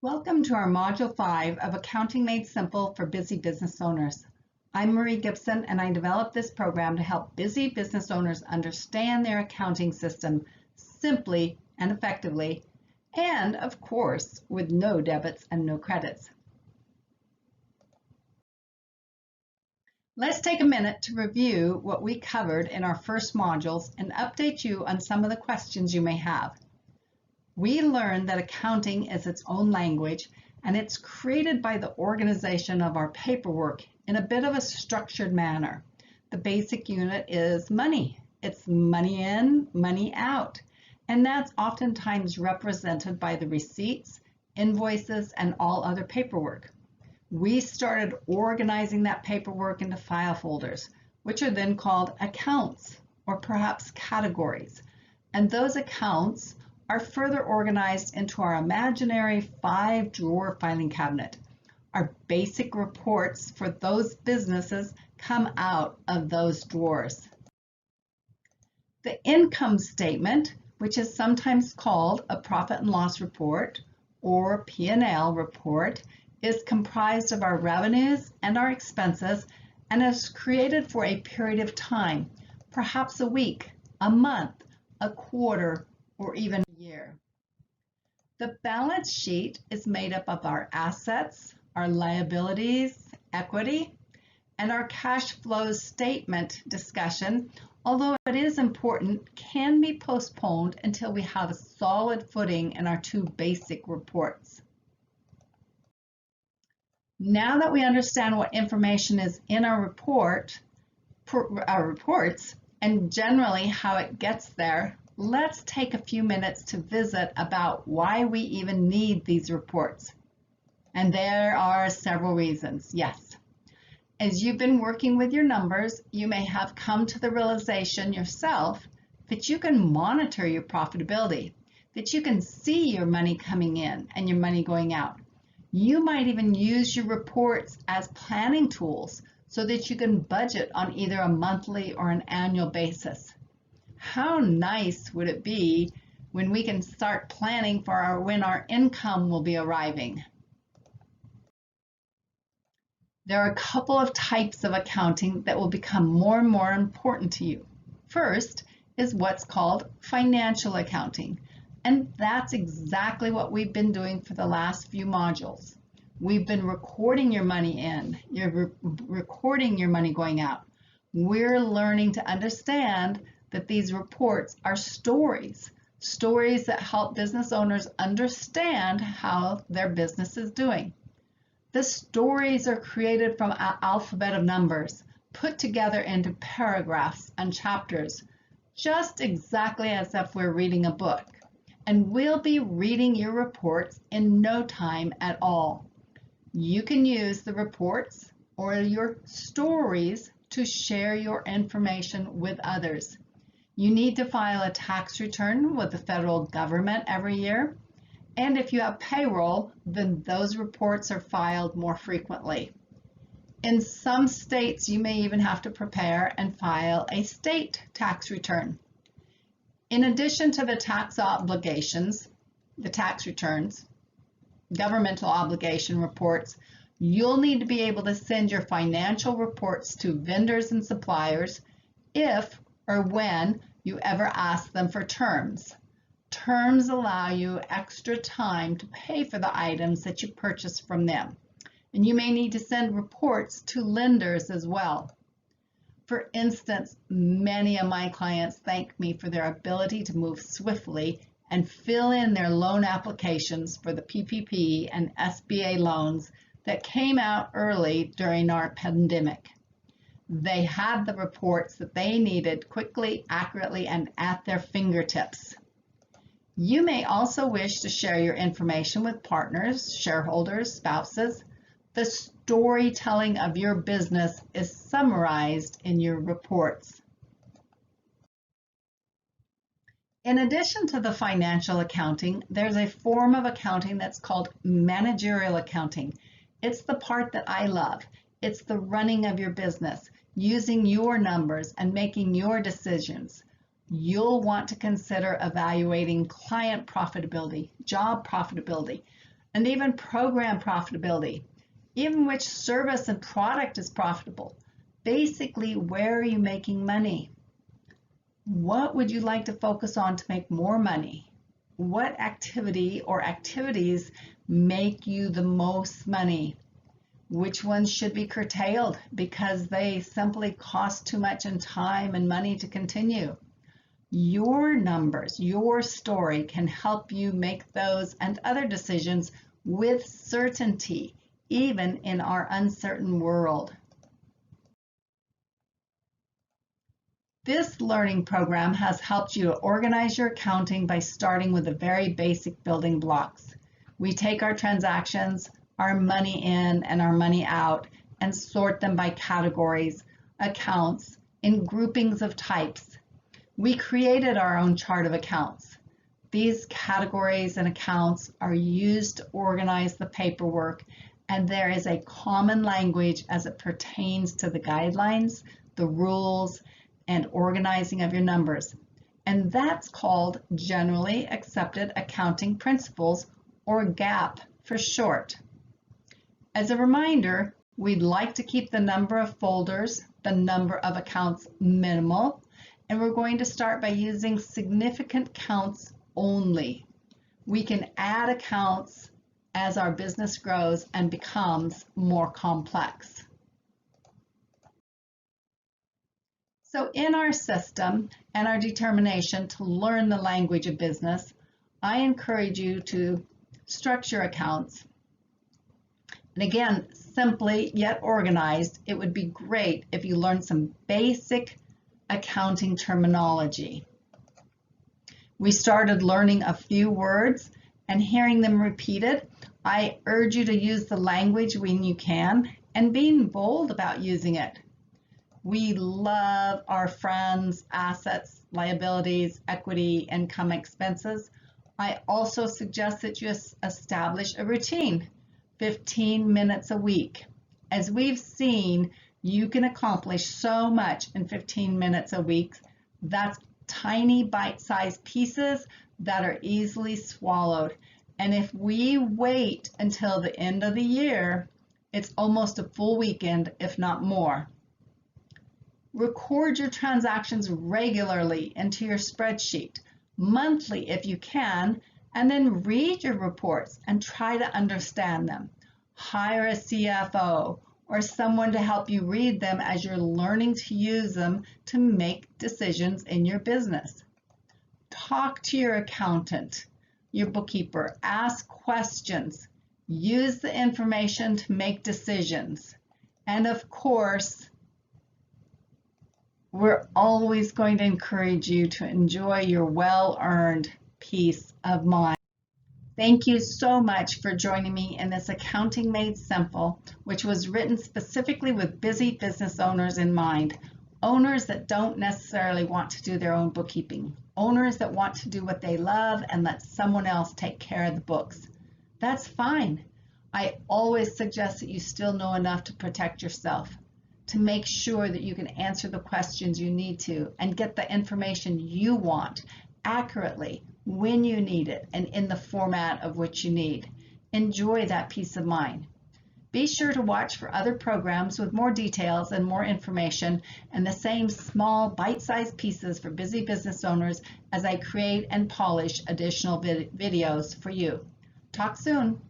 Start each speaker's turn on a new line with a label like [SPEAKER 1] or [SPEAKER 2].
[SPEAKER 1] Welcome to our Module 5 of Accounting Made Simple for Busy Business Owners. I'm Marie Gibson, and I developed this program to help busy business owners understand their accounting system simply and effectively, and of course, with no debits and no credits. Let's take a minute to review what we covered in our first modules and update you on some of the questions you may have. We learned that accounting is its own language, and it's created by the organization of our paperwork in a bit of a structured manner. The basic unit is money. It's money in, money out, and that's oftentimes represented by the receipts, invoices, and all other paperwork. We started organizing that paperwork into file folders, which are then called accounts, or perhaps categories, and those accounts are further organized into our imaginary 5-drawer filing cabinet. Our basic reports for those businesses come out of those drawers. The income statement, which is sometimes called a profit and loss report or P&L report, is comprised of our revenues and our expenses and is created for a period of time, perhaps a week, a month, a quarter, or even a year. The balance sheet is made up of our assets, our liabilities, equity, and our cash flow statement discussion, although it is important, can be postponed until we have a solid footing in our two basic reports. Now that we understand what information is in our reports, and generally how it gets there, let's take a few minutes to visit about why we even need these reports. And there are several reasons, yes. As you've been working with your numbers, you may have come to the realization yourself that you can monitor your profitability, that you can see your money coming in and your money going out. You might even use your reports as planning tools so that you can budget on either a monthly or an annual basis. How nice would it be when we can start planning for when our income will be arriving? There are a couple of types of accounting that will become more and more important to you. First is what's called financial accounting, and that's exactly what we've been doing for the last few modules. We've been recording your money in, you're recording your money going out. We're learning to understand that these reports are stories that help business owners understand how their business is doing. The stories are created from an alphabet of numbers, put together into paragraphs and chapters, just exactly as if we're reading a book. And we'll be reading your reports in no time at all. You can use the reports or your stories to share your information with others. You need to file a tax return with the federal government every year. And if you have payroll, then those reports are filed more frequently. In some states, you may even have to prepare and file a state tax return. In addition to the tax obligations, the tax returns, governmental obligation reports, you'll need to be able to send your financial reports to vendors and suppliers if or when you ever ask them for terms. Terms allow you extra time to pay for the items that you purchase from them. And you may need to send reports to lenders as well. For instance, many of my clients thank me for their ability to move swiftly and fill in their loan applications for the PPP and SBA loans that came out early during our pandemic. They had the reports that they needed quickly, accurately, and at their fingertips. You may also wish to share your information with partners, shareholders, spouses. The storytelling of your business is summarized in your reports. In addition to the financial accounting, there's a form of accounting that's called managerial accounting. It's the part that I love. It's the running of your business, using your numbers and making your decisions. You'll want to consider evaluating client profitability, job profitability, and even program profitability, even which service and product is profitable. Basically, where are you making money? What would you like to focus on to make more money? What activity or activities make you the most money? Which ones should be curtailed because they simply cost too much in time and money to continue? Your numbers, your story can help you make those and other decisions with certainty, even in our uncertain world. This learning program has helped you to organize your accounting by starting with the very basic building blocks. We take our transactions, our money in and our money out, and sort them by categories, accounts, in groupings of types. We created our own chart of accounts. These categories and accounts are used to organize the paperwork, and there is a common language as it pertains to the guidelines, the rules, and organizing of your numbers. And that's called Generally Accepted Accounting Principles, or GAAP for short. As a reminder, we'd like to keep the number of folders, the number of accounts minimal, and we're going to start by using significant counts only. We can add accounts as our business grows and becomes more complex. So in our system and our determination to learn the language of business, I encourage you to structure accounts. And again, simply yet organized, it would be great if you learned some basic accounting terminology. We started learning a few words and hearing them repeated. I urge you to use the language when you can and being bold about using it. We love our friends, assets, liabilities, equity, income, expenses. I also suggest that you establish a routine, 15 minutes a week. As we've seen, you can accomplish so much in 15 minutes a week. That's tiny bite-sized pieces that are easily swallowed. And if we wait until the end of the year, it's almost a full weekend, if not more. Record your transactions regularly into your spreadsheet, monthly if you can, and then read your reports and try to understand them. Hire a CFO or someone to help you read them as you're learning to use them to make decisions in your business. Talk to your accountant, your bookkeeper, ask questions, use the information to make decisions. And of course, we're always going to encourage you to enjoy your well-earned peace of mind. Thank you so much for joining me in this Accounting Made Simple, which was written specifically with busy business owners in mind. Owners that don't necessarily want to do their own bookkeeping. Owners that want to do what they love and let someone else take care of the books. That's fine. I always suggest that you still know enough to protect yourself, to make sure that you can answer the questions you need to and get the information you want accurately when you need it and in the format of which you need. Enjoy that peace of mind. Be sure to watch for other programs with more details and more information and the same small bite-sized pieces for busy business owners as I create and polish additional videos for you. Talk soon.